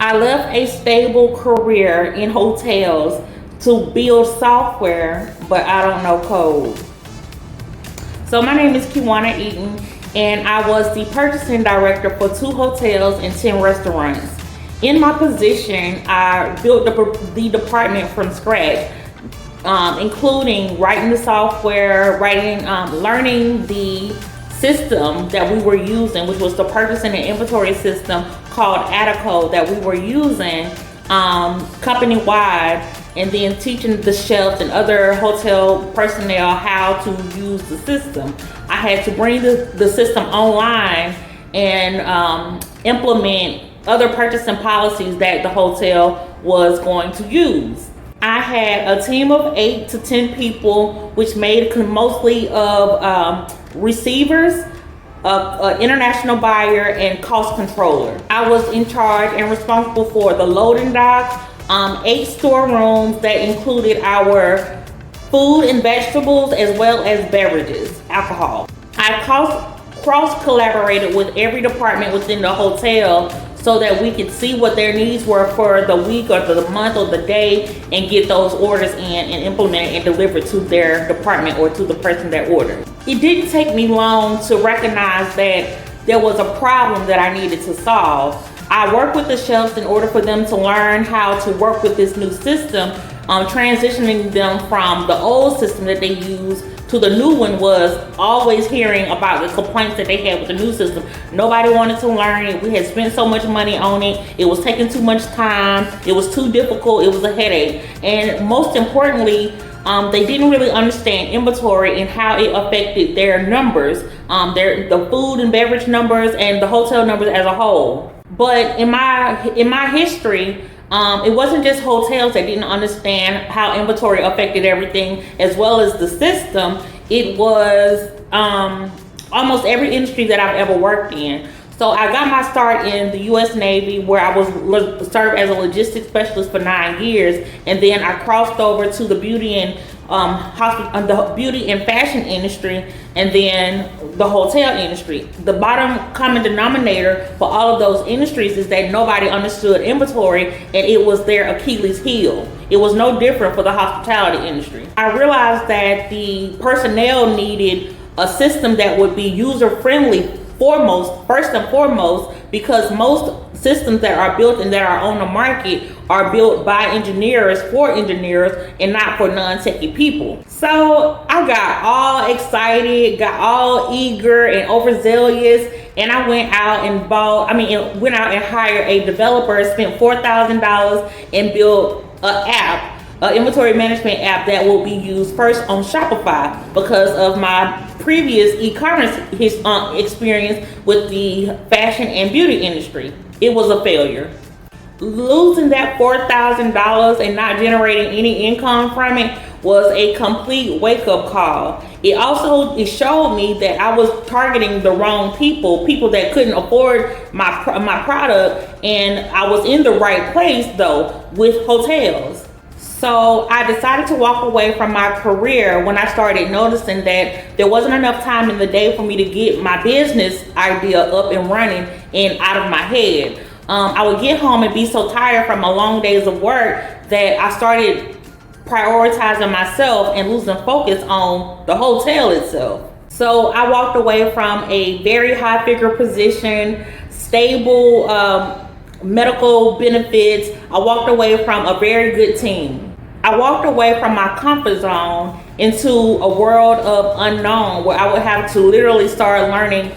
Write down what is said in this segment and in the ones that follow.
I left a stable career in hotels to build software, but I don't know code. So my name is Kiwana Eaton, and I was the purchasing director for 2 hotels and 10 restaurants. In my position, I built the department from scratch, including writing the software, learning the system that we were using, which was the purchasing and inventory system called Atacode that we were using company-wide, and then teaching the chefs and other hotel personnel how to use the system. I had to bring the system online and implement other purchasing policies that the hotel was going to use. I had a team of 8 to 10 people, which made mostly of receivers, an international buyer, and cost controller. I was in charge and responsible for the loading dock, 8 storerooms that included our food and vegetables as well as beverages, alcohol. I cross collaborated with every department within the hotel so that we could see what their needs were for the week or the month or the day, and get those orders in and implement and deliver to their department or to the person that ordered. It didn't take me long to recognize that there was a problem that I needed to solve. I worked with the chefs in order for them to learn how to work with this new system. Transitioning them from the old system that they use to the new one was always hearing about the complaints that they had with the new system. Nobody wanted to learn it. We had spent so much money on it. It was taking too much time. It was too difficult. It was a headache. And most importantly, they didn't really understand inventory and how it affected their numbers, the food and beverage numbers and the hotel numbers as a whole. But in my history, it wasn't just hotels that didn't understand how inventory affected everything as well as the system. It was almost every industry that I've ever worked in. So I got my start in the U.S. Navy, where I served as a logistics specialist for 9 years, and then I crossed over to the beauty and fashion industry, and then the hotel industry. The bottom common denominator for all of those industries is that nobody understood inventory, and it was their Achilles heel. It was no different for the hospitality industry. I realized that the personnel needed a system that would be user-friendly first and foremost, because most systems that are built and that are on the market are built by engineers for engineers and not for non-techie people. So I got all excited, got all eager and overzealous, and I went out and hired a developer, spent $4,000 and built an inventory management app that will be used first on Shopify, because of my previous e-commerce experience with the fashion and beauty industry. It was a failure. Losing that $4,000 and not generating any income from it was a complete wake-up call. It showed me that I was targeting the wrong people that couldn't afford my product, and I was in the right place though with hotels. So I decided to walk away from my career when I started noticing that there wasn't enough time in the day for me to get my business idea up and running and out of my head. I would get home and be so tired from a long days of work that I started prioritizing myself and losing focus on the hotel itself. So I walked away from a very high figure position, stable medical benefits. I walked away from a very good team. I walked away from my comfort zone into a world of unknown, where I would have to literally start learning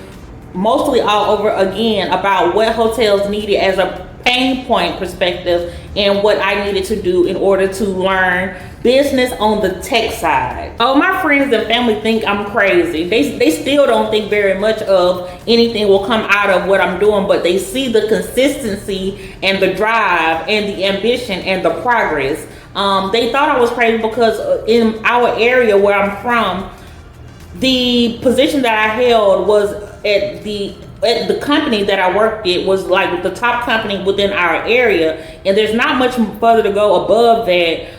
mostly all over again about what hotels needed as a pain point perspective, and what I needed to do in order to learn business on the tech side. Oh, my friends and family think I'm crazy. They still don't think very much of anything will come out of what I'm doing, but they see the consistency and the drive and the ambition and the progress. They thought I was crazy because in our area where I'm from, the position that I held was at the company that I worked at was like the top company within our area, and there's not much further to go above that.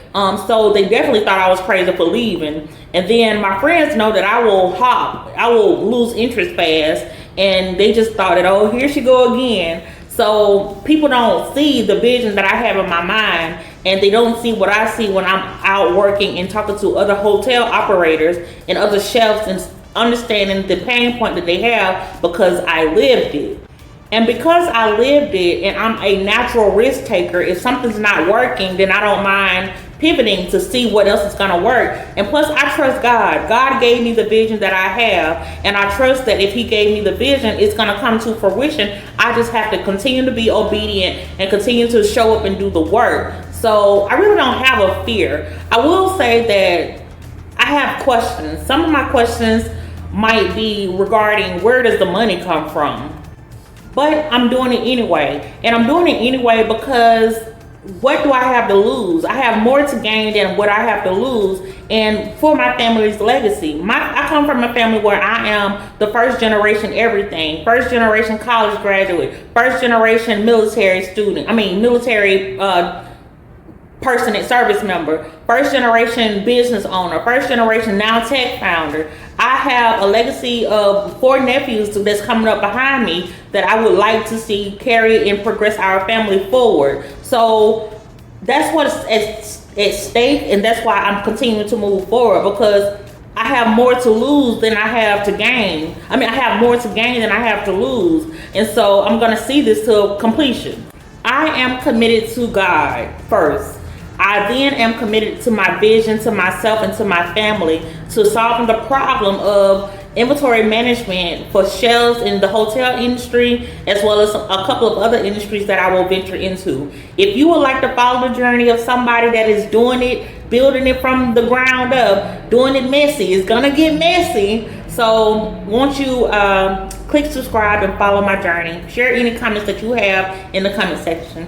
So they definitely thought I was crazy for leaving. And then my friends know that I will lose interest fast, and they just thought that, oh, here she go again. So people don't see the vision that I have in my mind, and they don't see what I see when I'm out working and talking to other hotel operators and other chefs and understanding the pain point that they have because I lived it. And because I lived it and I'm a natural risk taker, if something's not working, then I don't mind pivoting to see what else is going to work. And plus, I trust God. God gave me the vision that I have, and I trust that if He gave me the vision, it's going to come to fruition. I just have to continue to be obedient and continue to show up and do the work. So I really don't have a fear. I will say that I have questions. Some of my questions might be regarding where does the money come from? But I'm doing it anyway. And I'm doing it anyway because what do I have to lose? I have more to gain than what I have to lose. And for my family's legacy, I come from a family where I am the first generation everything. First generation college graduate. First generation military person and service member, first generation business owner, first generation now tech founder. I have a legacy of 4 nephews that's coming up behind me that I would like to see carry and progress our family forward. So that's what's at stake, and that's why I'm continuing to move forward, because I have more to lose than I have to gain. I have more to gain than I have to lose. And so I'm going to see this to completion. I am committed to God first. I then am committed to my vision, to myself, and to my family, to solving the problem of inventory management for shelves in the hotel industry, as well as a couple of other industries that I will venture into. If you would like to follow the journey of somebody that is doing it, building it from the ground up, doing it messy, it's gonna get messy. So won't you click subscribe and follow my journey. Share any comments that you have in the comment section.